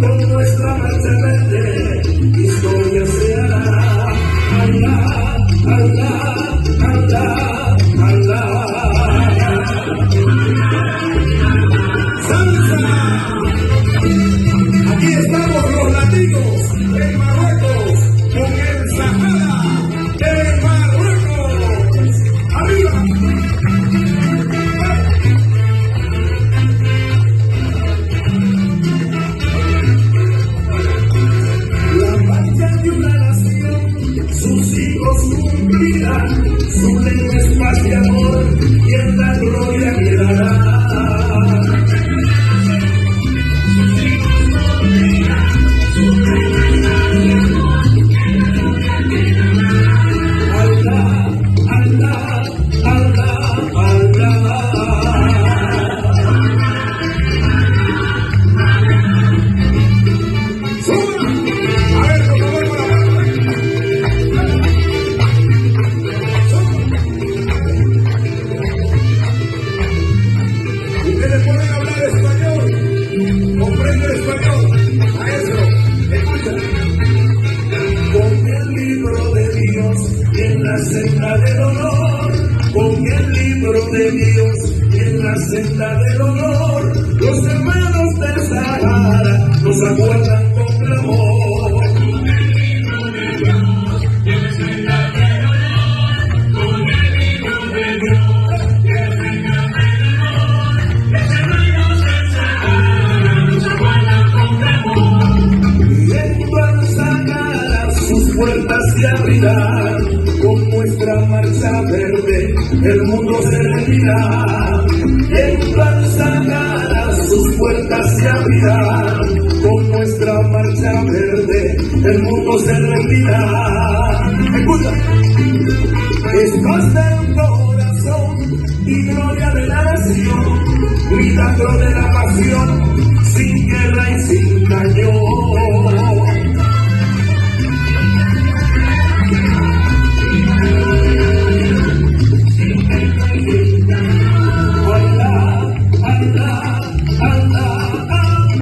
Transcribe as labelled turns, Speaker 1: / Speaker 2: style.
Speaker 1: con nuestra marcha verde, historia se hará. Allah, Allah, Allah, Allah. ¡Salsa! Aquí estamos los latinos en Marruecos con el Sahara de Marruecos. ¡Arriba! Sus hijos cumplirán, su lengua es paz y amor, y en la gloria quedará. Allah, Allah, Allah, Allah. ¡Suma! A ver, por favor, por la ustedes pueden hablar español, comprende el español, maestro, escucha. Con el libro de Dios y en la senda del honor, con el libro de Dios y en la senda del honor, los hermanos del Sahara nos aguardan con clamor. Puertas se abrirán con nuestra marcha verde, el mundo se rendirá. En Plan Sahara sus puertas se abrirán con nuestra marcha verde, el mundo se rendirá. Escucha, es paz del corazón y gloria de la nación, milagro de la pasión, sin guerra y sin cañón.